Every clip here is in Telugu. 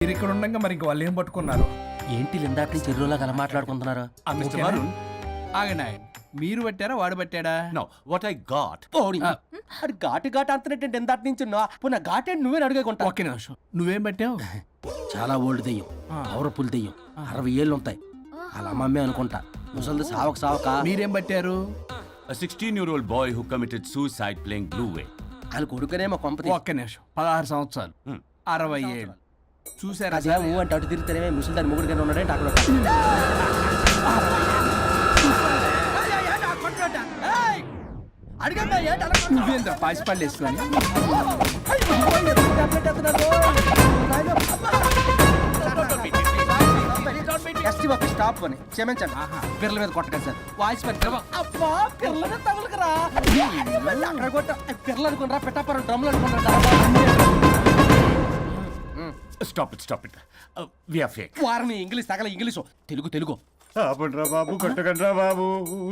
మీరు ఇక్కడ ఉండగా మరి ఇంక వాళ్ళు ఏం పట్టుకున్నారు? ఏంటి లిందాటి నుంచి చెరువులా కల మాట్లాడుకుంటున్నారు? మిస్టర్ వరుణ్, ఆగండి మీరు పట్టారా వాడు పట్టాడా? No what I got. అది ఘాటు అంతనేటంటే ఎందాటి నుంచి నా ఘాటేంటి నువ్వే అడుగుకుంటా. ఒక్క నిమిషం, నువ్వేం పట్టావు? చాలా ఓల్డ్ దెయ్యం, పవర్ఫుల్ దెయ్యం, 60 ఏళ్ళు ఉంటాయి. అలా మమ్మీ అనుకుంటా. ముసలిది సావక మీరేం పట్టారు? A 16-year-old boy who committed suicide playing Blue Whale. వాళ్ళ కొడుకునేమో కొంపతి. ఒక్క నిమిషం, 16 సంవత్సరాలు, 60 ఏళ్ళు చూసారా? అదే ఊ అంటే అటు తిరిగితేనే ముసలి దాని ముగ్గురుగానే ఉన్నాడంటే అక్కడ నువ్వేంద్ర పాసిపళ్ళు వేసుకొని స్టాప్ అని క్షమించండి. పిల్లల మీద కొట్టకండి సార్. వాయిస్ అబ్బా పిల్లల మీద తగులుకురా అక్కడ కొట్ట పిల్లలు అనుకున్నారా పెట్టాపరం డ్రమ్లు అనుకున్నారా? Stop it. We are fake. వారిని ఇంగ్లీష్ తగల ఇంగ్లీషు తెలుగు ఆపండ్రా బాబు, కొట్టకండ్రా బాబు,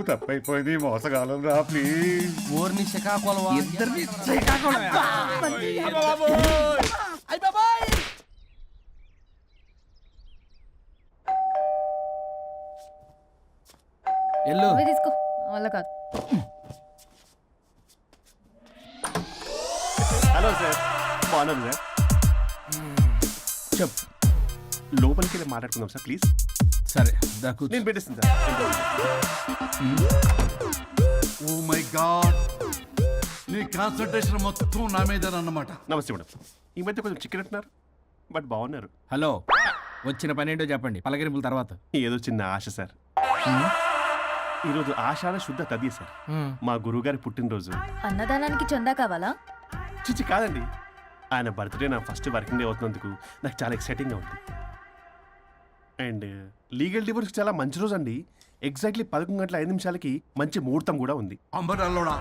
తప్పైపోయింది, మోసగాలం రా ప్లీజ్. ఊరిని శ్రీకాకుళం ఇద్దరిని శ్రీకాకుళమే. ఎల్లు నువ్వే తీసుకో, వల్ల కాదు. హలో సార్, బాగున్నాను సార్. చెప్పు. లోపలికి వెళ్ళి మాట్లాడుకుందాం సార్ ప్లీజ్. సరే దాకు నేను పెట్టేస్తాను సార్. ఓ మై గాడ్, నీ కాన్సంట్రేషన్ మొత్తం నా మీదనన్నమాట. నమస్తే మేడం. ఈ మధ్య కొంచెం చికెన్ అంటున్నారు, బట్ బాగున్నారు. హలో, వచ్చిన పని ఏంటో చెప్పండి, పలకరింపుల తర్వాత. ఏదో చిన్న ఆశ సార్. ఈరోజు ఆషాఢ శుద్ధ తదియ సార్, మా గురువుగారి పుట్టినరోజు. అన్నదానానికి చందా కావాలా? చిచ్చి కాదండి, ఆయన బర్త్డే నా ఫస్ట్ వర్కింగ్ డే అవుతున్నందుకు నాకు చాలా ఎక్సైటింగ్గా ఉంది. అండ్ లీగల్ డివోర్స్కి చాలా మంచి రోజు అండి. ఎగ్జాక్ట్లీ 11:05 మంచి ముహూర్తం కూడా ఉంది. అంబరాల్లోడా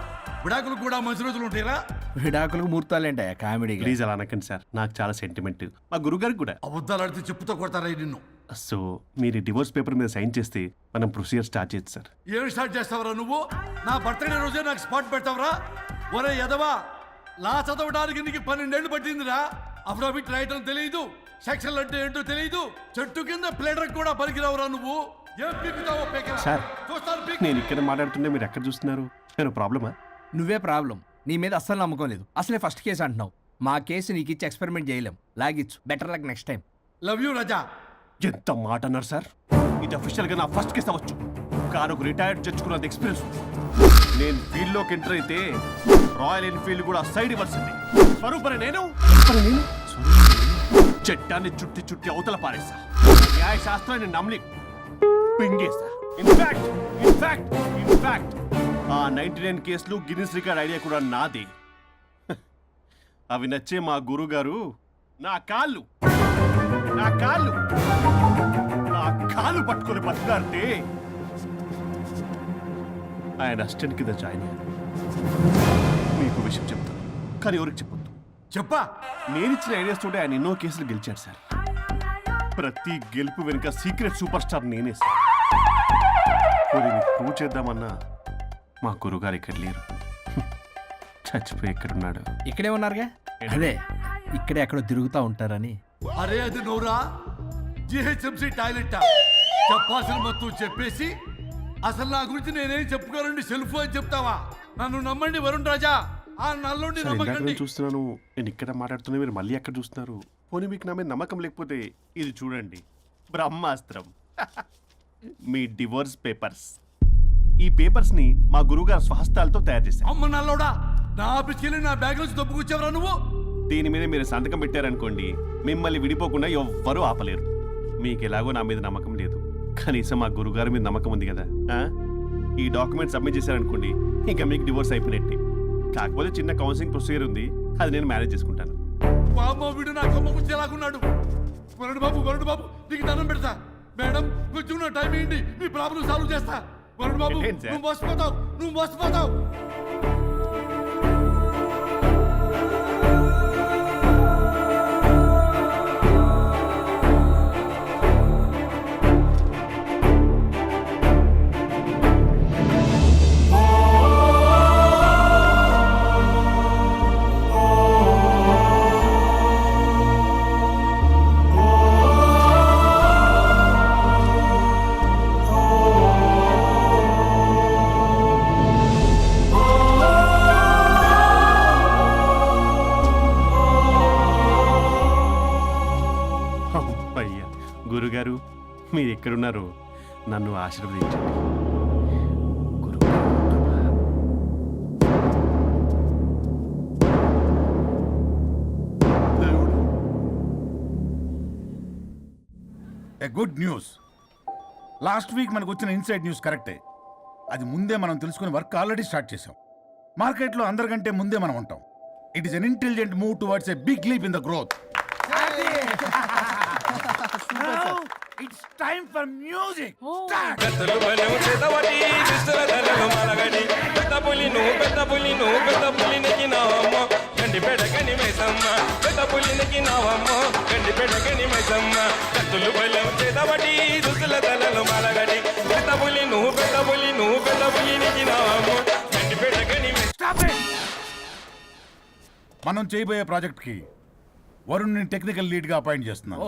విడాకులు కూడా మంచి రోజులు ఉంటాయిరా? విడాకులకు ముహూర్తాలేంటా కామెడీ? ప్లీజ్ అలా అనకండి సార్, నాకు చాలా సెంటిమెంట్, మా గురుగారికి కూడా. అబద్ధాలు ఆడితే చెప్పుతో కొడతారా నిన్ను? సో మీరు డివోర్స్ పేపర్ మీద సైన్ చేస్తే మనం ప్రొసీజర్ స్టార్ట్ చేయొచ్చు సార్. ఏం స్టార్ట్ చేస్తావరా నువ్వు? నా బర్త్డే రోజే నాకు స్పాట్ పెడతావరా? ఒరే ఎదవా, లా చదవడానికి నీకు 12 ఏళ్ళు పట్టిందిరా. అఫిడవిట్ రాయటం తెలియదు, సెక్షన్ అంటే ఏంటో తెలియదు, చెట్టు కింద ప్లేడర్ కూడా పనికిరావురా నువ్వు. ఏం పీకుతావో పీకరా. సార్, చూస్తాను పీకు. నేను ఇక్కడ మాట్లాడుతుంటే మీరు ఎక్కడ చూస్తున్నారు? నేను ప్రాబ్లమా? నువ్వే ప్రాబ్లం. నీ మీద అస్సలు నమ్మకం లేదు. అసలే ఫస్ట్ కేసు అంటున్నావు. మా కేసు నీకు ఇచ్చి ఎక్స్పెరిమెంట్ చేయలేం. లాగిచ్చు. Better luck next time. Love you Raja. ఎంత మాట అన్నారు సార్. ఇది అఫీషియల్గా నా ఫస్ట్ కేసు అవ్వచ్చు, కానీ ఒక రిటైర్డ్ జడ్జ్కున్నది ఎక్స్పీరియన్స్. నేను ఫీల్డ్లోకి ఎంటర్ అయితే రాయల్ ఎన్ఫీల్డ్ కూడా సైడ్ ఇవ్వాల్సింది. స్వరూపని నేను చట్టాన్ని చుట్టి అవతల పారేసా. న్యాయ శాస్త్రాన్ని నమ్మి పింగేసా. ఇన్ఫాక్ట్ ఆ 99 కేసులు గిన్నిస్ రికార్డ్ ఐడియా కూడా నాదే. అవి నచ్చే మా గురువు గారు నా కాళ్ళు పట్టుకొని బతుకుతారంటే ఆయన అసిస్టెంట్ కింద జాయిన్ అయ్యాను. మీకు విషయం చెప్తాను, కానీ ఎవరికి చెప్పొద్దు. చెప్పా. నేనిచ్చిన ఐడియాస్ తోటి ఆయన ఎన్నో కేసులు గెలిచాడు సార్. ప్రతి గెలుపు వెనుక సీక్రెట్ సూపర్ స్టార్ నేనే సార్. ప్రూవ్ చేద్దామన్నా మా గురుగారు ఇక్కడ లేరు. చచ్చిపోయి ఎక్కడున్నాడు? ఇక్కడే ఉన్నారుగా. అదే ఇక్కడే ఎక్కడో తిరుగుతూ ఉంటారని. అరే అది నోరా, జిహెచ్ఎంసీ టాయిలెట్ చెప్పాల్సిన మొత్తం చెప్పేసి అసలు నా గురించి నేనేం చెప్పుకోరండి సెల్ఫ్ అని చెప్తావా? నన్ను నమ్మండి వరుణ్ రాజా, ఆ నల్లుండి నమ్మకండి. చూస్తున్నాను, నేను ఇక్కడ మాట్లాడుతున్నా, మీరు మళ్ళీ ఎక్కడ చూస్తున్నారు? పోనీ మీకు నా మీద నమ్మకం లేకపోతే ఇది చూడండి, బ్రహ్మాస్త్రం. మీ డివోర్స్ పేపర్స్. ఈ పేపర్స్ ని మా గురువుగారు స్వహస్తాలతో తయారు చేశారు. అమ్మ నల్లోడా, నా ఆఫీస్కి వెళ్ళి నా బ్యాగ్ నుంచి దొబ్బుకొచ్చావరా నువ్వు? దీని మీద మీరు సంతకం పెట్టారనుకోండి, మిమ్మల్ని విడిపోకుండా ఎవ్వరూ ఆపలేరు. మీకు ఎలాగో నా మీద నమ్మకం లేదు, కనీసం మా గురుగారి మీద నమ్మకం ఉంది కదా. ఈ డాక్యుమెంట్ సబ్మిట్ చేశారనుకోండి, ఇంకా మీకు డివోర్స్ అయిపోయినట్టే. కాకపోతే చిన్న కౌన్సిలింగ్ ప్రొసీజర్ ఉంది, అది నేను మేనేజ్ చేసుకుంటాను. బాబు వీడు నా కొమ్మ కూర్చేలాగున్నాడు. వరుణ్ బాబు నీకు దండం పెడతా. మేడం కొంచెం నా టైం ఏంటి, మీ ప్రాబ్లం సాల్వ్ చేస్తా. వరుణ్ బాబు నువ్వు మోసపోతావు. గురుగారు మీరు ఎక్కడున్నారో నన్ను ఆశీర్వదించండి. A good news. Last week మనకు వచ్చిన ఇన్సైడ్ న్యూస్ కరెక్టే. అది ముందే మనం తెలుసుకుని వర్క్ ఆల్రెడీ స్టార్ట్ చేసాం. మార్కెట్లో అందరికంటే ముందే మనం ఉంటాం. It is an intelligent move towards a big leap in the growth. It's time for music. మనం చేయబోయే ప్రాజెక్ట్ కి వరుణ్ టెక్నికల్ లీడ్ గా అపాయింట్ చేస్తున్నాం.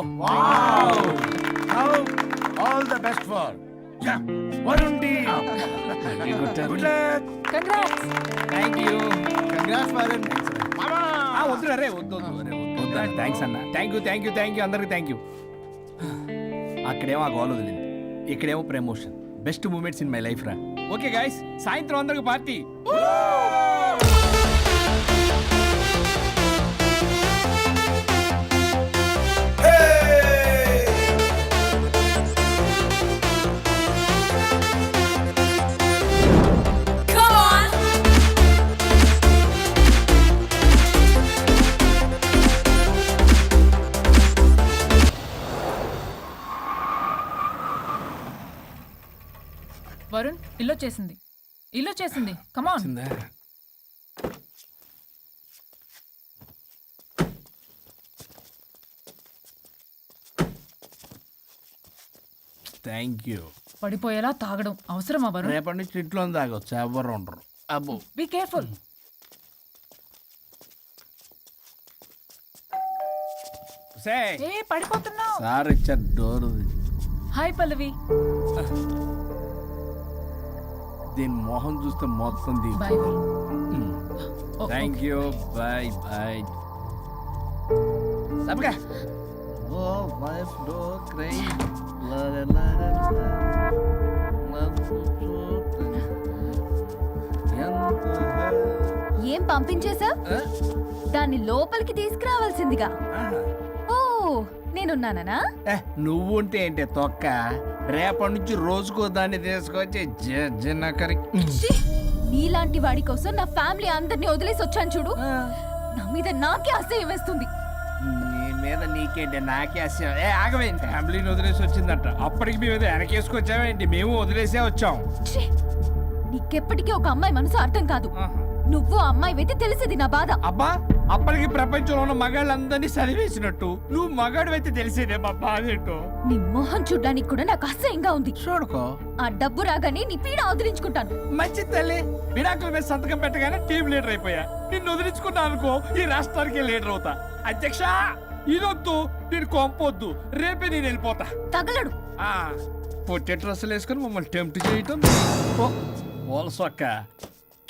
All the best for Varun team. Good luck. Congrats. Thank you. Congrats Varun. వద్దురా రే, వద్దు థ్యాంక్స్ అన్న. థ్యాంక్ యూ అందరికి థ్యాంక్ యూ. అక్కడేమో ఆ గోల్ వదిలింది, ఇక్కడేమో promotion. Best moments in my life రా. ఓకే గైస్, సాయంత్రం అందరికి పార్టీ. వరుణ్ ఇల్లు చేసింది కమాన్. Thank you. పడిపోయేలా తాగడం అవసరమా వరుణ్? రేపటి నుంచి ఇంట్లో తాగొచ్చు, ఎవరు ఉండరు. అబ్బో, బీ కేర్ఫుల్. ఏ పడిపోతున్నావు? సార్ ఇచ్చారు డోర్. హాయ్ పల్లవి. దీని మొహం చూస్తే మొత్తం bye Varun. Thank you. Bye bye. తప్పగా ఏం పంపించేశా? దాన్ని లోపలికి తీసుకురావాల్సిందిగా. ఓ, నేనున్నానా? నువ్వుంటే ఏంటి తొక్క. రేపటి నుంచి రోజుకో దాన్ని తీసుకొచ్చి జిన్నకరి. ఛీ! నీలాంటి వాడి కోసం నా ఫ్యామిలీ అందరినీ వదిలేసి వచ్చాను చూడు. నా మీద నాకే అసహ్యం వేస్తుంది. నీ మీద నీకేంటి, నాకే అసహ్యం. ఆగవేంటి, ఫ్యామిలీని వదిలేసి వచ్చిందట. అప్పటికి మేము వెనకేసుకొచ్చామేంటి? మేము వదిలేసే వచ్చాం. ఛీ! నీకెప్పటికీ ఒక అమ్మాయి మనసు అర్థం కాదు. నువ్వు అమ్మాయి అయితే తెలిసేది నా బాధ. అబ్బా, అప్పటికి ప్రపంచంలో ఉన్న మగాళ్ళందరినీ చదివేసినట్టు నువ్వు మగాడివైతే తెలిసేదే మా బాధ ఏంటో. నీ మొహం చూడ్డానికి కూడా నాకు అసహ్యంగా ఉంది. చూడుకో, ఆ డబ్బు రాగానే నీ పీడ వదిలించుకుంటాను. మంచి తల్లి. విడాకుల మీద సంతకం పెట్టగానే టీం లీడర్ అయిపోయా. నిన్ను వదిలించుకున్నా అనుకో, ఈ రాష్ట్రానికి లీడర్ అవుతా. అధ్యక్ష, ఇదొద్దు, నేను కొంపొద్దు. రేపే నేను వెళ్ళిపోతా. తగలడు. పొట్టె డ్రెస్సులు వేసుకుని మమ్మల్ని టెంప్ట్ చేయటం. ఓల్సొక్క.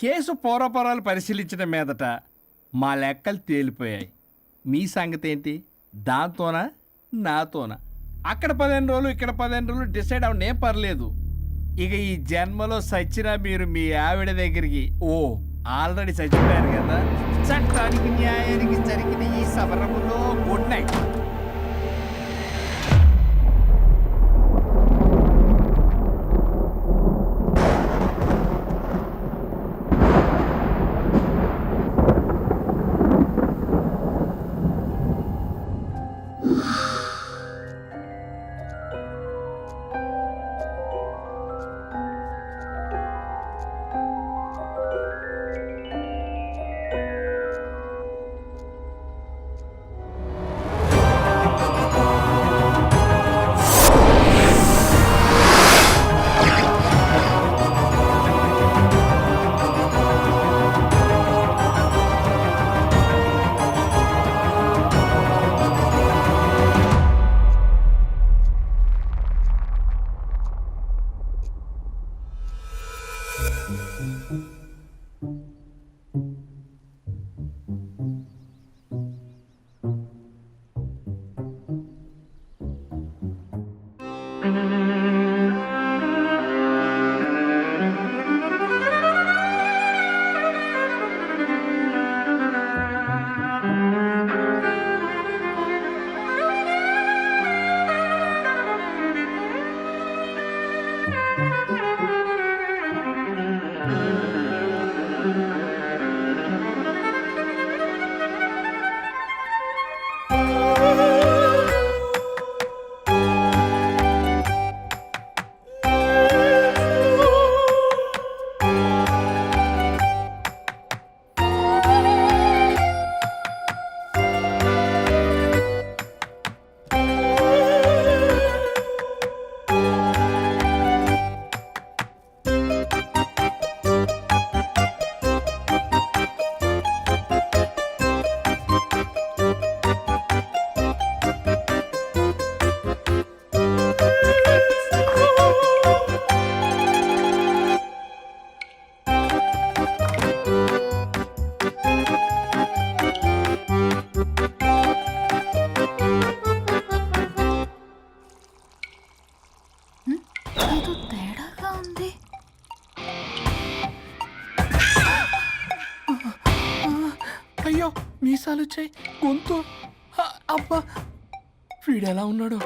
కేసు పూర్వపరాలు పరిశీలించిన మీదట మా లెక్కలు తేలిపోయాయి. మీ సంగతి ఏంటి? దాంతోనా నాతోనా? అక్కడ 15 రోజులు, ఇక్కడ 15 రోజులు డిసైడ్ అవనేం పర్లేదు. ఇక ఈ జన్మలో సచ్చినా మీరు మీ ఆవిడ దగ్గరికి ఆల్రెడీ చచ్చిపోయారు కదా. చట్టానికి న్యాయానికి జరిగిన ఈ సమరములో గుడ్ నైట్. ఏదో తేడాగా ఉంది. అయ్యో మీసాలు వచ్చాయి, గొంతు అబ్బా, వీడెలా ఉన్నాడు?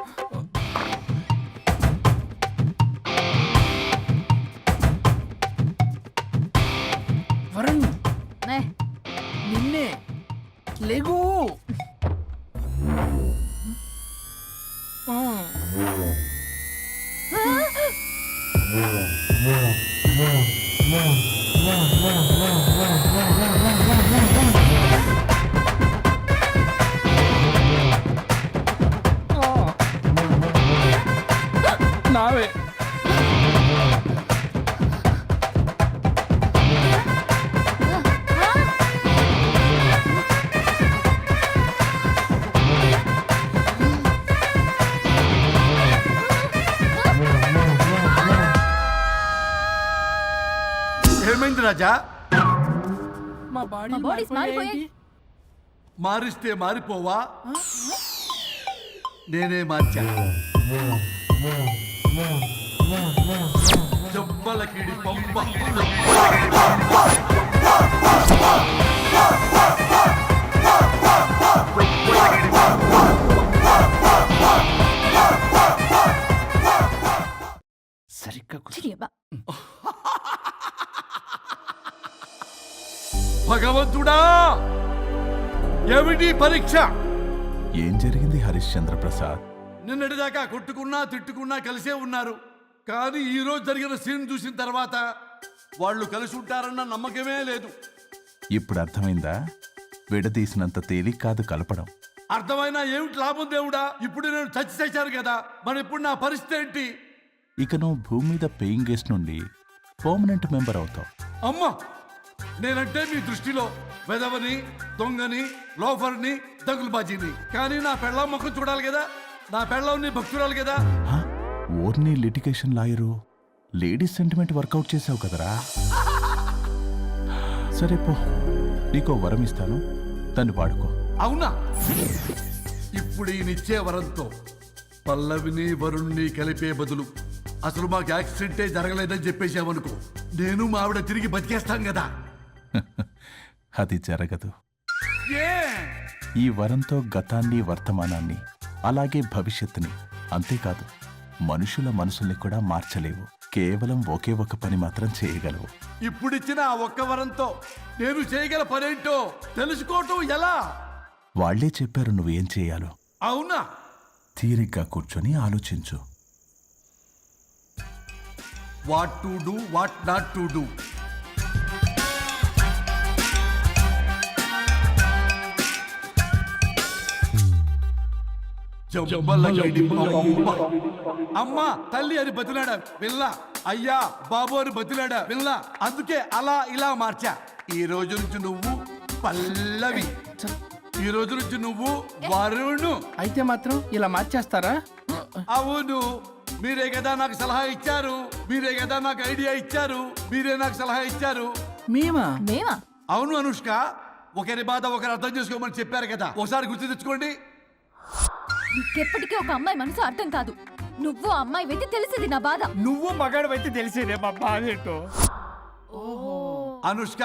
వరుణ్, ఏ, నిన్నే లేగు. నావే ఏమైంది రాజా? మా బాడీ మా బాడీస్ మారిపోయాయి. మారిస్తే మారిపోవా? నేనే మార్చా. జబ్బలకిడి పంప. సరిగ్గా కూర్చో. చిరియబ్బా. భగవంతుడా, ఏమిటి పరీక్ష? ఏం జరిగింది హరిశ్చంద్ర ప్రసాద్? నిన్నటిదాకా కొట్టుకున్నా తిట్టుకున్నా కలిసే ఉన్నారు. కానీ ఈ రోజు జరిగిన సీన్ చూసిన తర్వాత వాళ్ళు కలిసి ఉంటారన్న నమ్మకమే లేదు. ఇప్పుడు అర్థమైందా? విడదీసినంత తేలిక కాదు కలపడం. అర్థమైనా ఏమిటి లాభం దేవుడా? ఇప్పుడు నేను చచ్చి చేశాను కదా, మరి ఇప్పుడు నా పరిస్థితి ఏంటి? ఇక నువ్వు భూమి మీద పేయింగ్ గెస్ట్ నుండి పర్మనెంట్ మెంబర్ అవుతావు. అమ్మా, నేనంటే మీ దృష్టిలో వెదవని, దొంగని, లోఫర్ని, దగులుబాజీని. కానీ నా పెళ్ళం ముఖం చూడాలి కదా, నా పెళ్ళంని భక్తురాలు కదా. హ? ఓర్ని litigation lawyer, ladies sentiment work out చేసావు కదరా. సరే పో, నీకో వరం ఇస్తాను, దాన్ని వాడుకో. అవునా? ఇప్పుడు ఈయనిచ్చే వరంతో పల్లవిని వరుణ్ణి కలిపే బదులు అసలు మాకు యాక్సిడెంటే జరగలేదని చెప్పేసామనుకో, నేను మా ఆవిడ తిరిగి బతికేస్తాం కదా. అది జరగదు. ఏ? ఈ వరంతో గతాన్ని, వర్తమానాన్ని, అలాగే భవిష్యత్తుని, అంతేకాదు మనుషుల మనసుల్ని కూడా మార్చలేవు. కేవలం ఒకే ఒక పని మాత్రం చేయగలవు. ఇప్పుడిచ్చిన ఆ ఒక్క వరంతో నేను చేయగల పనేంటో తెలుసుకోవటం ఎలా? వాళ్లే చెప్పారు నువ్వేం చేయాలో. అవునా? తీరిగ్గా కూర్చొని ఆలోచించు. What to do, what not to do. అమ్మా తల్లి అని బతిలాడా పిల్ల, అయ్యా బాబు అని బతిలాడా పిల్ల. అందుకే అలా ఇలా మార్చా. ఈ రోజు నుంచి నువ్వు పల్లవి, ఈ రోజు నుంచి నువ్వు వరుణు. అయితే మాత్రం ఇలా మార్చేస్తారా? అవును, మీరే కదా నాకు సలహా ఇచ్చారు, మీరే కదా నాకు ఐడియా ఇచ్చారు, మీరే నాకు సలహా ఇచ్చారు. మేమా? మేమా? అవును అనుష్క, ఒకరి బాధ ఒకరు అర్థం చేసుకోమని చెప్పారు కదా, ఒకసారి గుర్తు తెచ్చుకోండి. నీకెప్పటికీ ఒక అమ్మాయి మనసు అర్థం కాదు. నువ్వు అమ్మాయి అయితే తెలిసేది నా బాధ. నువ్వు మగాడు అయితే తెలిసేదే మా బాధ ఏంటో. అనుష్క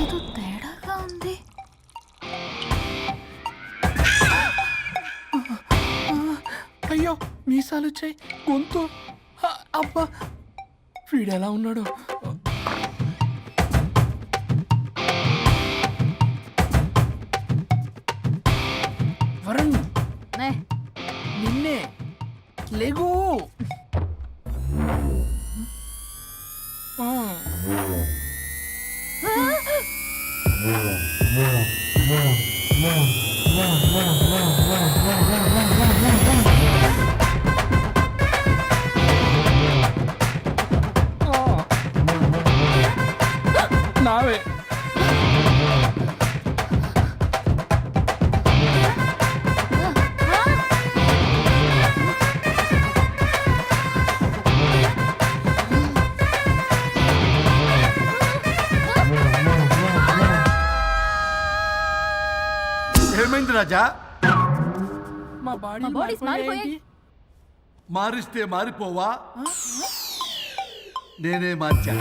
ఏదో తేడాగా ఉంది. అయ్యో మీసాలు వచ్చాయి, గొంతు అబ్బా, వీడు ఎలా ఉన్నాడు? వరుణ్, ఏ, నిన్నే లేగు. నావే ఏమైంది రాజా? మా మా బాడీస్ మారిపోయాయి. మారిస్తే మారిపోవా? నేనే మార్చా.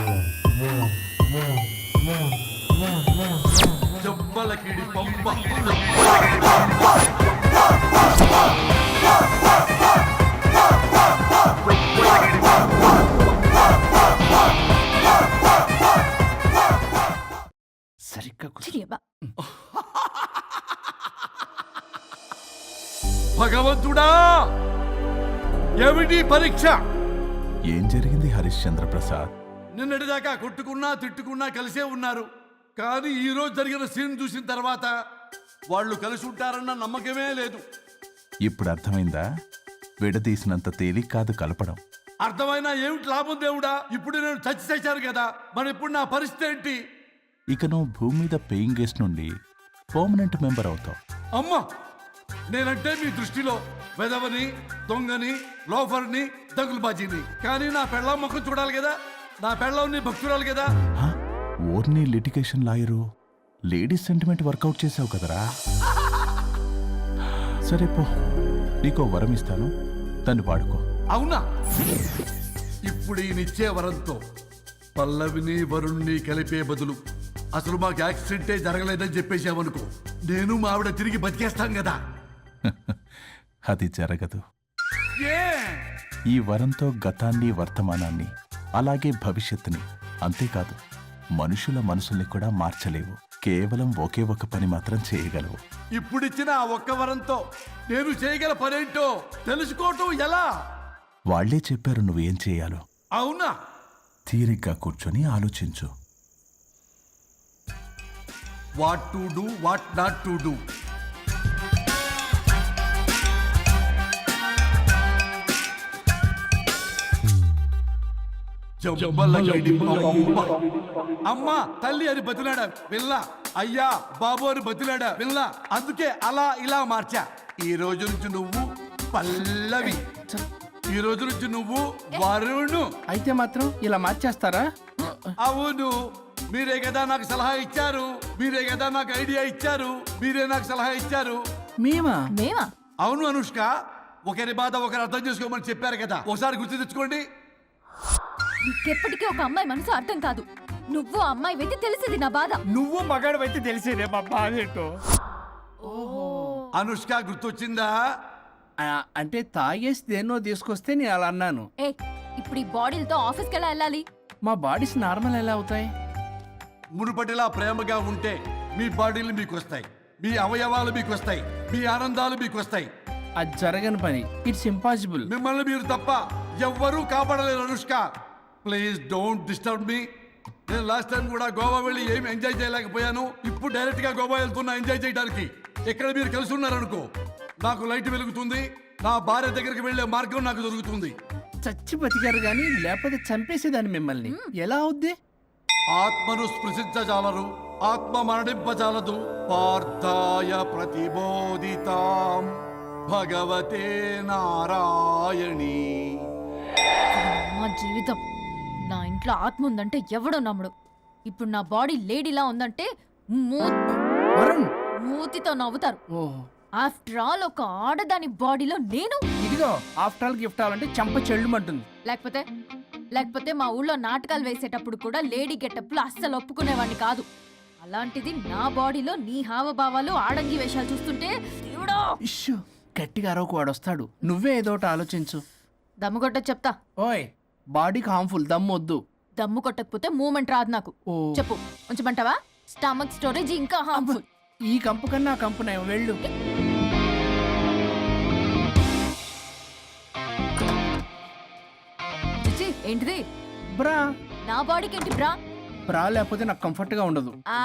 జబ్బలకిడి పంప. సరిగ్గా కూర్చో. చిరియబ్బా. భగవంతుడా, ఏమిటి పరీక్ష? ఏం జరిగింది హరిశ్చంద్ర ప్రసాద్? నిన్నటిదాకా కొట్టుకున్నా తిట్టుకున్నా కలిసే ఉన్నారు. కానీ ఈ రోజు జరిగిన సీన్ చూసిన తర్వాత వాళ్ళు కలిసి ఉంటారన్న నమ్మకమే లేదు. ఇప్పుడు అర్థమైందా? విడదీసినంత తేలిక కాదు కలపడం. అర్థమైనా ఏమిటి లాభం దేవుడా? ఇప్పుడు నేను చచ్చాను కదా, మరి ఇప్పుడు నా పరిస్థితి ఏంటి? ఇక నువ్వు భూమి మీద పేయింగ్ గెస్ట్ నుండి పర్మనెంట్ మెంబర్ అవుతావు. అమ్మా, నేనంటే మీ దృష్టిలో వెదవని, దొంగని, లోఫర్ని, దగులుబాజీని. కానీ నా పెళ్ళం ముఖం చూడాలి కదా, నా పెళ్ళం నీ భక్తురాలు కదా. హ? ఓర్ని litigation lawyer, ladies sentiment work out చేసావు కదరా. సరే పో, నీకో వరం ఇస్తాను, దాన్ని వాడుకో. అవునా? ఇప్పుడు ఈయనిచ్చే వరంతో పల్లవిని వరుణ్ణి కలిపే బదులు అసలు మాకు యాక్సిడెంటే జరగలేదని చెప్పేసామనుకో, నేను మా ఆవిడ తిరిగి బతికేస్తాం కదా. అది జరగదు. ఏ? ఈ వరంతో గతాన్ని, వర్తమానాన్ని, అలాగే భవిష్యత్తుని, అంతేకాదు మనుషుల మనసుల్ని కూడా మార్చలేవు. కేవలం ఒకే ఒక పని మాత్రం చేయగలవు. ఇప్పుడిచ్చిన ఆ ఒక్క వరంతో నేను చేయగల పనేంటో తెలుసుకోవటం ఎలా? వాళ్లే చెప్పారు నువ్వేం చేయాలో. అవునా? తీరిగ్గా కూర్చొని ఆలోచించు. What to do, what not to do. అమ్మా తల్లి అని బతిలాడా పిల్ల, అయ్యా బాబు అని బతిలాడా పిల్ల. అందుకే అలా ఇలా మార్చా. ఈ రోజు నుంచి నువ్వు పల్లవి, ఈ రోజు నుంచి నువ్వు వరుణు. అయితే మాత్రం ఇలా మార్చేస్తారా? అవును, మీరే కదా నాకు సలహా ఇచ్చారు, మీరే కదా నాకు ఐడియా ఇచ్చారు, మీరే నాకు సలహా ఇచ్చారు. మేమా? మేమా? అవును అనుష్క, ఒకరి బాధ ఒకరు అర్థం చేసుకోమని చెప్పారు కదా, ఒకసారి గుర్తు తెచ్చుకోండి. నీకెప్పటికీ ఒక అమ్మాయి మనసు అర్థం కాదు. నువ్వు అమ్మాయి అయితే తెలిసేది నా బాధ. నువ్వు మగాడు అయితే తెలిసేదే మా బాధ ఏంటో. అనుష్క గుర్తొచ్చిందా? అంటే తాగేసి దేన్నో తీసుకొస్తే నేను అలా అన్నాను. ఏ, ఇప్పుడు ఈ బాడీలతో ఆఫీస్కి ఎలా వెళ్ళాలి? మా బాడీస్ నార్మల్ ఎలా అవుతాయి? మునుపటిలా ప్రేమగా ఉంటే మీ బాడీలు మీకు వస్తాయి, మీ అవయవాలు మీకు వస్తాయి, మీ ఆనందాలు మీకు వస్తాయి. అది జరగని పని. It's impossible. మిమ్మల్ని మీరు తప్ప ఎవ్వరూ కాపాడలేరు Anushka. Please don't disturb me. నేను లాస్ట్ టైం కూడా గోవా వెళ్ళి ఏమి ఎంజాయ్ చేయలేకపోయాను. ఇప్పుడు డైరెక్ట్ గా గోవా వెళ్తున్నా ఎంజాయ్ చేయడానికి. ఇక్కడ మీరు కలిసి ఉన్నారనుకో, నాకు లైట్ వెలుగుతుంది, నా భార్య దగ్గరికి వెళ్లే మార్గం నాకు దొరుకుతుంది. చచ్చి బతికారు గాని లేకపోతే చంపేసేదాన్ని మిమ్మల్ని. ఎలా అవుద్ది? ఆత్మను స్పృశించజాలరు, ఆత్మ మరణింపజాలదు. పార్థాయ ప్రతిబోధితాం భగవతే నారాయణి. మా జీవితం నా ఇంట్లో ఆత్మ ఉందంటే ఎవడో నమ్ముడు. ఇప్పుడు నా బాడీ లేడీలా ఉందంటే వరుణ్ మూతితో నవ్వుతారు. ఓ ఆఫ్టర్ ఆల్ ఒక ఆడదాని బాడీలో నేను, ఇదిగో ఆఫ్టర్ ఆల్ గిఫ్ట్ అవ్వాలంటే చెంప చెల్లుమంటుంది. లేకపోతే మా ఊళ్ళో నాటకాలు వేసేటప్పుడు కూడా లేడీ గెటప్లు అస్సలు ఒప్పుకునేవాడిని కాదు. అలాంటిది నా బాడీలో నీ హావభావాలు ఆడంగి వేషాలు చూస్తుంటే దేవుడా. ఇష్యూ గట్టిగా అరవకు, వాడు వస్తాడు. నువ్వే ఏదో ఒకటి ఆలోచించు. దమ్ము కొట్ట చెప్తా. ఓయ్ బాడీకి హార్మ్ఫుల్, దమ్మొద్దు. దమ్ము కొట్టకపోతే మూమెంట్ రాదు నాకు. ఓ చెప్పు, ఉంచమంటావా? స్టమక్ స్టోరేజ్ ఇంకా హార్మ్ఫుల్. ఈ కంపు కన్నా ఆ కంపు నయం, వెళ్ళు. చిచి, ఏంటిది? బ్రా నా బాడీకి ఏంటి బ్రా? బ్రా లేకపోతే నాకు కంఫర్ట్ గా ఉండదు. ఆ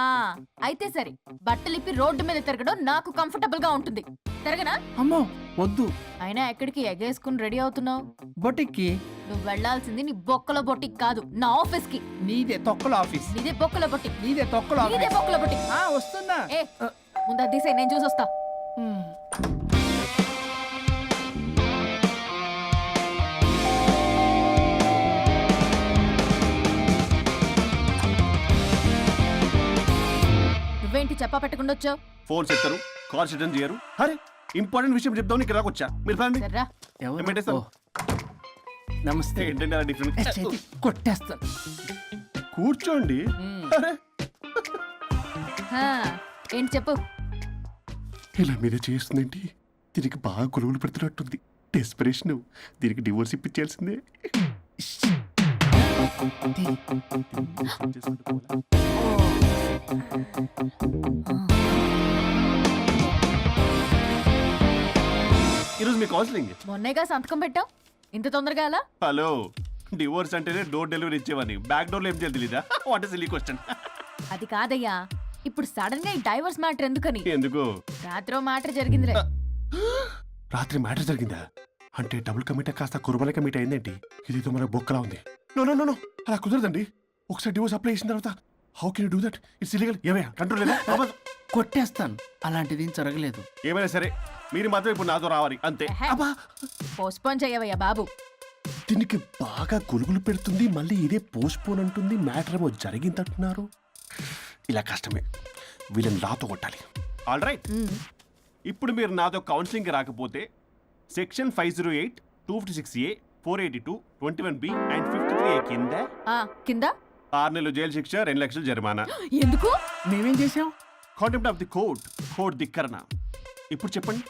అయితే సరే, బట్టలిప్పి రోడ్డు మీద తిరగడం నాకు కంఫర్టబుల్ గా ఉంటుంది. తిరగనా? అమ్మో వద్దు. అయినా ఎక్కడికి ఎగేసుకుని రెడీ అవుతున్నావు? బొటిక్కి. నువ్వు వెళ్లాల్సింది నీ బొక్కల బొట్టికి కాదు, నా ఆఫీస్ కి. నీదే తొక్కల ఆఫీస్. నీదే బొక్కల బొట్టికి. నీదే తొక్కల నీదే ఆఫీస్. బొక్కల బొట్టికి. వస్తున్నా. ఏ ముందు అది తీసేయ్, నేను చూసొస్తా. నువ్వేంటి చెప్పా పెట్టకుండా వచ్చావు? ఫోన్ చెప్తారు, కాల్ అటెండ్ చేయరు. అరే ఇంపార్టెంట్ విషయం చెప్దాం ఇక్కడ రాకొచ్చా. మీరు ఫ్యామిలీ సర్రా. ఎవరు? పెట్టేస్తాను. ఓ. నమస్తే. ఏంటంటే అలా డిఫరెంట్. చేతి కొట్టేస్తాను. కూర్చోండి. అరే హా, ఏంటి చెప్పు. ఇలా మీరే చేస్తుందేంటి? దీనికి బాగా గొలుగులు పెడుతున్నట్టుంది. డెస్పరేషన్. దీనికి డివోర్స్ ఇప్పించాల్సిందే. ఈరోజు మీ కౌన్సిలింగ్. మొన్నేగా సంతకం పెట్టావు, ఇంత తొందరగా అలా? హలో, డివోర్స్ అంటేనే డోర్ డెలివరీ ఇచ్చేవాని. బ్యాక్ డోర్ లో ఏం చేయాలి తెలీదా? What is silly question. అది కాదయ్యా, ఇప్పుడు సడన్ గా ఈ డైవర్స్ మ్యాటర్ ఎందుకని? ఎందుకు? రాత్రో మ్యాటర్ జరిగిందిలే. రాత్రి మ్యాటర్ జరిగిందా? అంటే డబుల్ కమిట్ కాస్త కుర్బల కమిట్ అయిందేంటి? ఇది మనకు బొక్కలా ఉంది. నో నో నో నో, అలా కుదరదండి. ఒకసారి డివోర్స్ అప్లై చేసిన తర్వాత how can you do that? It's illegal. ఏమయ్యా కంట్రోల్ లేదా? కొట్టేస్తాను. అలాంటిది ఏం జరగలేదు. ఏమైనా సరే మీరు మాత్రం ఇప్పుడు నాతో రావాలి అంతే. అబ్బా, పోస్ట్పోన్ చేయవయ్యా బాబు. దీనికి బాగా గొలుగులు పెడుతుంది, మళ్ళీ ఇదే పోస్ట్ పోన్ అంటుంది. మ్యాటర్ ఏమో జరిగిందంటున్నారు. ఇలా కష్టమే. వీళ్ళని నాతో కొట్టాలి. ఆల్ రైట్, ఇప్పుడు మీరు నాతో కౌన్సిలింగ్ రాకపోతే section 508, 256A, 482, 21B and 53A కింద కింద 6 నెలలు జైలు శిక్ష, 2 లక్షలు జరిమానా. ఎందుకు? మేమేం చేసాం? కాంటెంప్ట్ ఆఫ్ ది కోర్ట్ ధిక్కరణ. ఇప్పుడు చెప్పండి,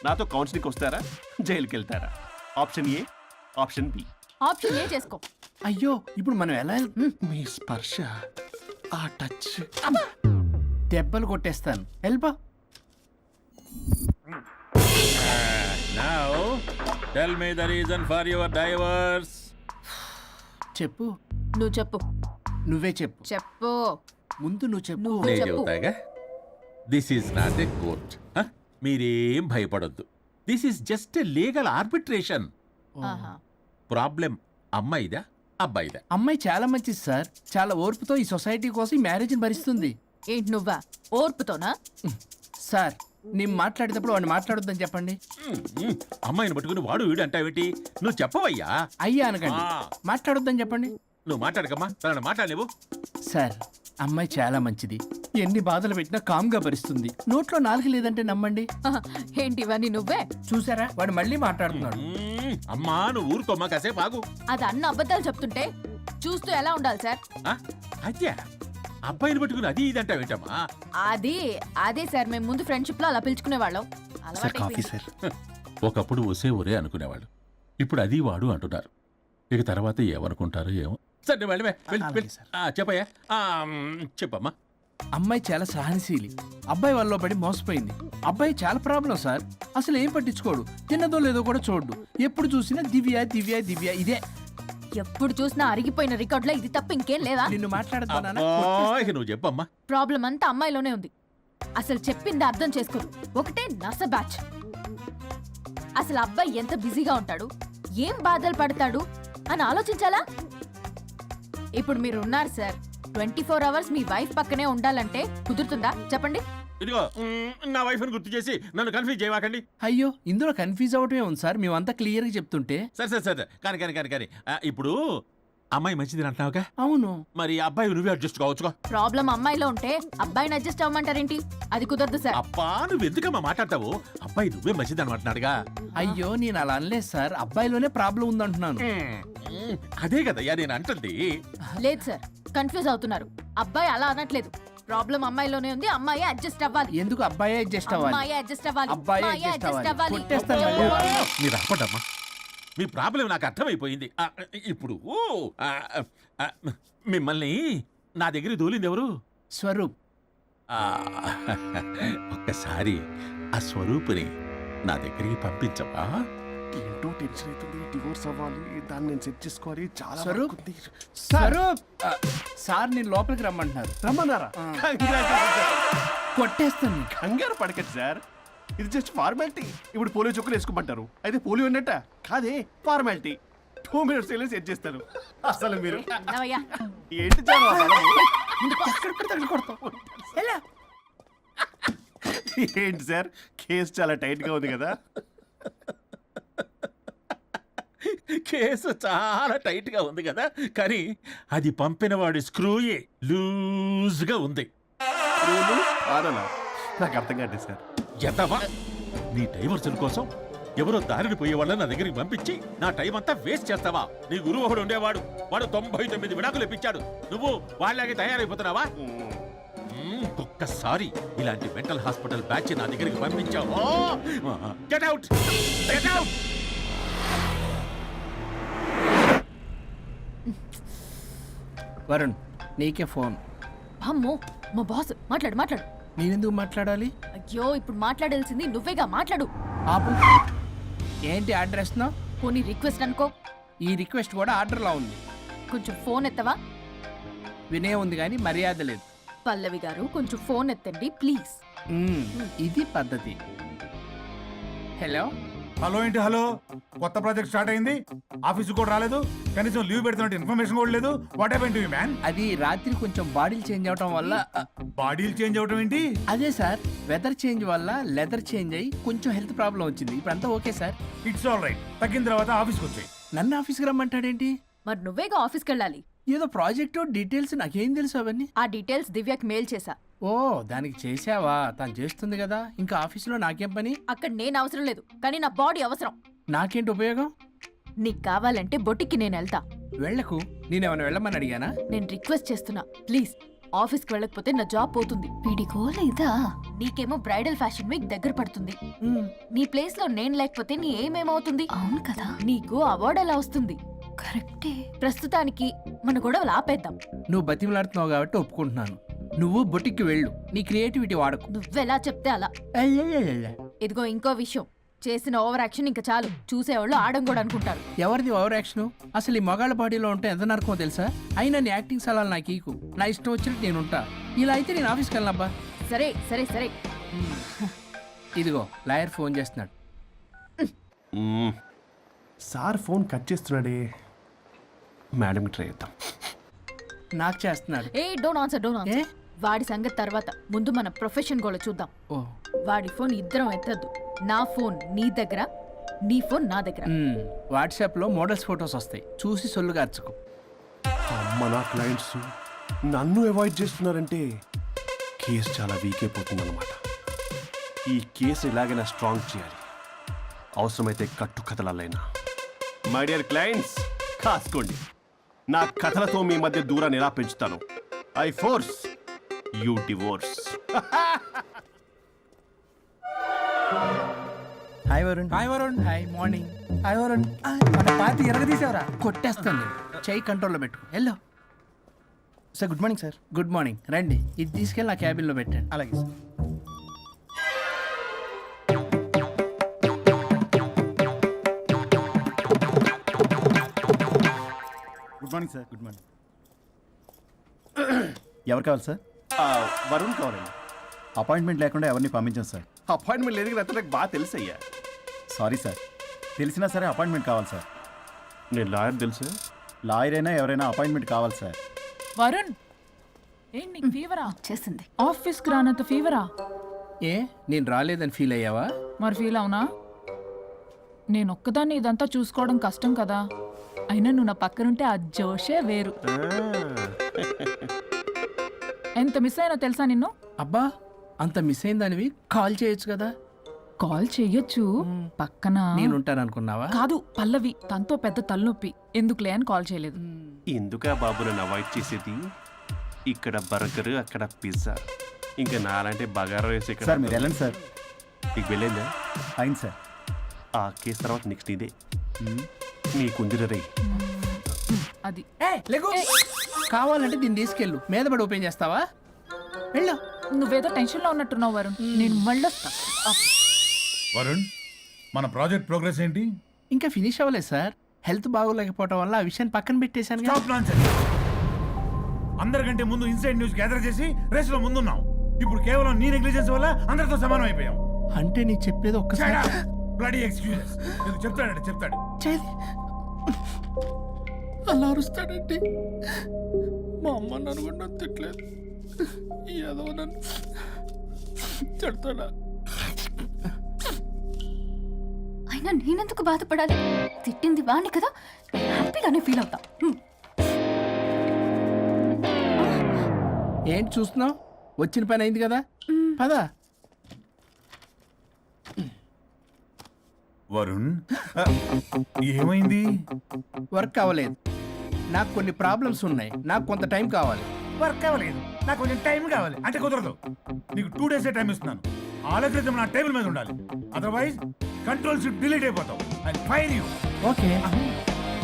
నాతో కౌన్సిలింగ్ వస్తారా, జైలుకి వెళ్తారా? Option A, option B. Option A చేసుకో. అయ్యో ఇప్పుడు మనం ఎలా మీ స్పర్శ, ఆ టచ్. దెబ్బలు కొట్టేస్తాను. వెళ్ళిపో. Now, tell me the reason for your divorce. చెప్పు. నువ్వు చెప్పు. నువ్వే చెప్పు. చెప్పు. ముందు నువ్వు చెప్పు. నువ్వు నేను చెప్పు. చెబుతాగా. This is not a court. మీరేం భయపడొద్దు. This is just a legal arbitration. ఆహా. ప్రాబ్లం అమ్మాయిదా అబ్బాయిదా? అమ్మాయి చాలా మంచిది సార్. చాలా ఓర్పుతో ఈ సొసైటీ కోసం ఈ మ్యారేజ్ని భరిస్తుంది. ఏంటి నువ్వా ఓర్పుతోనా? సార్ నేను మాట్లాడేటప్పుడు వాడిని మాట్లాడొద్దని చెప్పండి. అమ్మాయిని పట్టుకుని వాడు వీడు అంటావేంటి? నువ్వు చెప్పవయ్యా. అయ్యా అనకండి. మాట్లాడొద్దని చెప్పండి. నువ్వు మాట్లాడకమ్మా, తనని మాట్లాడలేవు. సార్ అమ్మాయి చాలా మంచిది. ఎన్ని బాధలు పెట్టినా కామ్గా భరిస్తుంది. నోట్లో నాలుగు లేదంటే నమ్మండి. ఆహా. ఏంటి ఇవన్నీ నువ్వే? చూసారా వాడు మళ్ళీ మాట్లాడుతున్నాడు. అమ్మా నువ్వు ఊరుకోమ్మా, కాసేపు ఆగు. అది అన్న అబద్ధాలు చెప్తుంటే చూస్తూ ఎలా ఉండాలి సార్? అద్యా అబ్బాయిని పట్టుకుని అది ఇది అంటావేంటమ్మా? అదే సార్, మేము ముందు ఫ్రెండ్షిప్ లో అలా పిలుచుకునేవాళ్ళం. Sir coffee sir. ఒకప్పుడు ఒసే ఒరే అనుకునేవాళ్ళు, ఇప్పుడు అది వాడు అంటున్నారు. ఇక తర్వాత ఏమనుకుంటారో ఏమో. సరే వెళ్ళవే, అలాగే సార్. చెప్పయ్యా. చెప్పమ్మా. అమ్మాయి చాలా సహనశీలి. అబ్బాయి వల్ల పడి మోసపోయింది. అబ్బాయి చాలా ప్రాబ్లం సార్. అసలు ఏం పట్టించుకోడు. తిన్నదో లేదో కూడా చూడు. ఎప్పుడు చూసినా దివ్య దివ్య దివ్య ఇదే. ఎప్పుడు చూసినా అరిగిపోయిన రికార్డులో ఇది తప్ప ఇంకేం లేదా? నిన్ను మాట్లాడతానా? ఇక నువ్వు చెప్పమ్మా. ప్రాబ్లం అంతా అమ్మాయిలోనే ఉంది. అసలు చెప్పింది అర్థం చేసుకోరు. ఒకటే నస బ్యాచ్. అసలు అబ్బాయి ఎంత బిజీగా ఉంటాడు, ఏం బాధలు పడతాడు అని ఆలోచించాలా? ఇప్పుడు మీరు ఉన్నారు సార్, 24 hours మీ వైఫ్ పక్కనే ఉండాలంటే కుదురుతుందా చెప్పండి? ఇదిగో నా వైఫ్ని గుర్తు చేసి నన్ను కన్ఫ్యూజ్ చేయవాకండి. అయ్యో ఇందులో కన్ఫ్యూజ్ అవటమే ఉంది సార్ మేమంతా క్లియర్గా చెప్తుంటే. సరే కానీ ఇప్పుడు అమ్మాయి మంచిది అంటున్నావుగా, అవును. మరి అబ్బాయి నువ్వే అడ్జస్ట్ కావచ్చుగా. ప్రాబ్లం అమ్మాయిలో ఉంటే అబ్బాయిని అడ్జస్ట్ అవ్వమంటారేంటి? అది కుదరదు సార్. అబ్బా నువ్వు ఎందుకమ్మా మాట్లాడతావు? అబ్బాయి నువ్వే మంచిది అనమాటన్నాడుగా. అయ్యో నేను అలా అనలేదు సార్, అబ్బాయిలోనే ప్రాబ్లం ఉందంటున్నాను. అదే కదయ్యా నేను అంటుంది. లేదు సార్, కన్ఫ్యూజ్ అవుతున్నారు. అబ్బాయి అలా అనట్లేదు. ప్రాబ్లం అమ్మాయిలోనే ఉంది. అమ్మాయి అడ్జస్ట్ అవ్వాలి. ఎందుకు అబ్బాయి అడ్జస్ట్ అవ్వాలి? అమ్మాయి అడ్జస్ట్ అవ్వాలి. అబ్బాయి అమ్మాయి adjust adjust అవ్వాలి. అవ్వాలి. కొట్టేస్తాను మళ్ళీ. మీరు అప్పటమ్మా, మీ ప్రాబ్లం నాకు అర్థమైపోయింది. ఇప్పుడు మిమ్మల్ని నా దగ్గర దూలింది ఎవరు? స్వరూప్. ఆ, ఒక్కసారి ఆ స్వరూపుని నా దగ్గరికి పంపించవా? ఏంటో టెన్షన్ అవుతుంది, డివోర్స్ అవ్వాలి, దాన్ని నేను సెట్ చేసుకోవాలి, చాలా స్వరూప్? work ఉంది. స్వరూప్ సార్ నేను లోపలికి రమ్మంటున్నారు. రమ్మన్నారా? కొట్టేస్తాను. కంగారు పడకండి సార్, ఇది జస్ట్ ఫార్మాలిటీ. ఇప్పుడు పోలియో చుక్కలు వేసుకోమంటారు, అయితే పోలియో ఉన్నట్ట కాదే, ఫార్మాలిటీ. 2 minutes వెళ్ళి సెట్ చేస్తారు. అసలు మీరు విన్నావయ్యా? ఏంటి చాలా ఏంటి సార్, కేసు చాలా టైట్ గా ఉంది కదా. కేసు చాలా టైట్ గా ఉంది కదా, కానీ అది పంపిన వాడి స్క్రూయే లూజ్ గా ఉంది. ఆడలా నాకు అర్థం కాదు సార్. ఎంతవా నీ డైవర్సన్ కోసం ఎవరో దారిని పోయే వాళ్ళని నా దగ్గరికి పంపించి నా టైం అంతా వేస్ట్ చేస్తావా? నీ గురువు ఒకడు ఉండేవాడు, వాడు 99 విడాకులు ఇప్పించాడు. నువ్వు వాళ్ళలాగే తయారైపోతున్నావా? ఒక్కసారి ఇలాంటి మెంటల్ హాస్పిటల్ బ్యాచ్ నా దగ్గరికి పంపించావు. Get out, get out. Varun నీకే ఫోన్. అమ్మో, మా బాస్. మాట్లాడు. నేనెందుకు మాట్లాడాలి? అయ్యో, ఇప్పుడు మాట్లాడాల్సింది నువ్వేగా. మాట్లాడు. ఆపు. ఏంటి ఆర్డర్ ఇస్తున్నావు? పోనీ రిక్వెస్ట్ అనుకో. ఈ రిక్వెస్ట్ కూడా ఆర్డర్లా ఉంది. కొంచెం ఫోన్ ఎత్తవా? వినే ఉంది కానీ మర్యాద లేదు. పల్లవి గారు, కొంచెం ఫోన్ ఎత్తండి ప్లీజ్. ఇది పద్ధతి. హలో. హలో ఏంటి హలో? కొత్త ప్రాజెక్ట్ స్టార్ట్ అయింది, ఆఫీస్ కూడా రాలేదు, కనీసం లీవ్ పెడుతున్నట్టు ఇన్ఫర్మేషన్ కూడా లేదు. What happened to you man? అది రాత్రి కొంచెం బాడీలు చేంజ్ అవటం వల్ల. బాడీలు చేంజ్ అవటం ఏంటి? అదే సార్, వెదర్ చేంజ్ వల్ల లెదర్ చేంజ్ అయ్యి కొంచెం హెల్త్ ప్రాబ్లం వచ్చింది. ఇప్పుడు అంతా okay sir. It's all right. తగ్గిన తర్వాత ఆఫీస్కి వచ్చాయి. నన్ను ఆఫీస్కి రమ్మంటాడేంటి? మరి నువ్వేగా ఆఫీస్కి వెళ్ళాలి. ఏదో ప్రాజెక్టు డీటెయిల్స్ నాకేం తెలుసు అవన్నీ. ఆ డీటెయిల్స్ దివ్యకి మెయిల్ చేశా. ఓ దానికి చేసావా? తను చేస్తుంది కదా, ఇంకా ఆఫీసులో నాకేం పని? అక్కడ నేను అవసరం లేదు, కానీ నా బాడీ అవసరం. నాకేంటి ఉపయోగం? నీకు కావాలంటే బొటిక్కి నేను వెళ్తా. వెళ్ళకు. నేనేమైనా వెళ్ళమని అడిగానా? నేను రిక్వెస్ట్ చేస్తున్నా ప్లీజ్. ఆఫీస్కి వెళ్ళకపోతే నా జాబ్ పోతుంది. వీడికో లేదా? నీకేమో బ్రైడల్ ఫ్యాషన్ వీక్ దగ్గర పడుతుంది. నీ ప్లేస్ లో నేను లేకపోతే నీ ఏమేమవుతుంది? అవును కదా. నీకు అవార్డు ఎలా వస్తుంది? కరెక్టే. ప్రస్తుతానికి మన గొడవలు ఆపేద్దాం. నువ్వు బతిమలాడుతున్నావు కాబట్టి ఒప్పుకుంటున్నాను. నువ్వు బొటిక్కి వెళ్ళు, నీ క్రియేటివిటీ వాడకు. నువ్వెలా చెప్తే అలా. ఇదిగో ఇంకో విషయం, చేసిన ఓవర్ యాక్షన్ ఇంకా చాలు. చూసేవాళ్ళు ఆడం కూడా అనుకుంటారు. ఎవరిది ఓవర్ యాక్షన్? అసలు ఈ మగాళ్ళ బాడీలో ఉంటే ఎంత నరకమో తెలుసా? అయినా నీ యాక్టింగ్ సలాలు నాకు ఈకు. నా ఇష్టం వచ్చినట్టు నేను ఉంటా. ఇలా అయితే నేను ఆఫీస్కి వెళ్ళనబ్బా. సరే సరే సరే. ఇదిగో లాయర్ ఫోన్ చేస్తున్నాడు. సార్ ఫోన్ కట్ చేస్తున్నాడే, మేడం ట్రై చేద్దాం. నాకు చేస్తున్నాడు. ఏ డోంట్ ఆన్సర్, డోంట్ ఏ? ఆన్సర్. వాడి సంగతి తర్వాత, ముందు మన ప్రొఫెషన్ కూడా చూద్దాం. ఓ వాడి ఫోన్ ఇద్దరం ఎత్తద్దు. నా ఫోన్ నీ దగ్గర, నీ ఫోన్ నా దగ్గర. వాట్సాప్లో మోడల్స్ ఫొటోస్ వస్తాయి, చూసి సొల్లుగా అర్చుకో. అమ్మ నా క్లయింట్స్ నన్ను అవాయిడ్ చేస్తున్నారంటే కేసు చాలా వీక్ అయిపోతుంది అనమాట. ఈ కేసు ఎలాగైనా స్ట్రాంగ్ చేయాలి, అవసరమైతే కట్టు కథలైనా. మై డియర్ క్లయింట్స్, కాసుకోండి. నా కథలతో మీ మధ్య దూరాన్ని ఎలా పెంచుతాను. I force you divorce. Hi Varun. Hi Varun. Hi morning. Hi Varun. మన పార్టీ ఎరగదీసావరా? కొట్టేస్తాను. చెయ్యి కంట్రోల్లో పెట్టుకో. Hello sir, good morning sir. Good morning. రండి, ఇది తీసుకెళ్ళి నా క్యాబిన్లో పెట్టండి. అలాగే sir. Good morning sir. Good morning. ఎవరు కావాలి సార్? వరుణ్ కావాలండి. అపాయింట్మెంట్ లేకుండా ఎవరిని పంపించాను సార్. అపాయింట్మెంట్ లేదు కదా, నాకు బాగా తెలుసు అయ్యా. సారీ సార్, తెలిసినా సరే అపాయింట్మెంట్ కావాలి సార్. నేను లాయర్ తెలుసు. లాయర్ అయినా ఎవరైనా అపాయింట్మెంట్ కావాలి సార్. వరుణ్, ఏంటి నీకు ఫీవరా? చేసింది. ఆఫీస్కి రానంత ఫీవరా? ఏ నేను రాలేదని ఫీల్ అయ్యావా? మరి ఫీల్ అవునా? నేను ఒక్కదాన్ని ఇదంతా చూసుకోవడం కష్టం కదా. అయినా నువ్వు నా పక్కనుంటే ఆ జోషే వేరు. ఎంత మిస్ అయినా తెలుసా నిన్ను? అబ్బా అంత మిస్ అయిందానివి కాల్ చేయొచ్చు కదా. కాల్ చెయ్యొచ్చు, పక్కన నేనుంటాను అనుకున్నావా? కాదు పల్లవి, తనతో పెద్ద తలనొప్పి, ఎందుకులే అని కాల్ చేయలేదు. ఎందుకా బాబు నన్ను అవాయిడ్ చేసేది? ఇక్కడ బర్గర్, అక్కడ పిజ్జా, ఇంకా నాలంటే బగారా వేసి ఇక్కడ. సార్ మీరు వెళ్ళండి సార్. నీకు వెళ్ళిందా? అయింది సార్. ఆ కేసు తర్వాత నెక్స్ట్ ఇదే నీకుందిర రే. అది లేకు కావాలంటే దీన్ని తీసుకెళ్ళు, మీద పడి ఓపెన్ చేస్తావా? వెళ్ళు. నువ్వేదో టెన్షన్ లో ఉన్నట్టున్నావు వరుణ్, నేను మళ్ళొస్తా. వరుణ్, మన ప్రాజెక్ట్ ప్రోగ్రెస్ ఏంటి? ఇంకా ఫినిష్ అవ్వలేదు సార్. హెల్త్ బాగోలేకపోవడం వల్ల ఆ విషయాన్ని పక్కన పెట్టేశాను. Stop nonsense. అందరికంటే ముందు ఇన్సైడ్ న్యూస్ గ్యాదర్ చేసి రేస్ లో ముందున్నాం. ఇప్పుడు కేవలం నీ నెగ్లిజెన్స్ వల్ల అందరితో సమానం అయిపోయాం. అంటే నీకు చెప్పేది ఒక్కసారి బ్లడీ ఎక్స్క్యూజెస్. నీకు చెప్తాడు. చేది అలా అరుస్తాడండి. మా అమ్మ నన్ను కూడా నన్ను తిట్టలేదు, ఏదో నన్ను తిడతాడా? అయినా నేనెందుకు బాధపడాలి? తిట్టింది వాణ్ణి కదా, హ్యాపీగానే ఫీల్ అవుతా. ఏంటి చూస్తున్నావు? వచ్చిన పని అయింది కదా, పదా. వరుణ్, ఏమైంది? వర్క్ అవ్వలేదు. నాకు కొన్ని ప్రాబ్లమ్స్ ఉన్నాయి, నాకు కొంత టైం కావాలి. వర్క్ అవ్వలేదు, నాకు కొంచెం టైం కావాలి అంటే కుదరదు. నీకు 2 days టైం ఇస్తున్నాను. ఆలోచించడం నా టేబుల్ మీద ఉండాలి. అదర్వైజ్ కంట్రోల్ షిప్ డిలీట్ అయిపోతావు. I fire you. ఓకే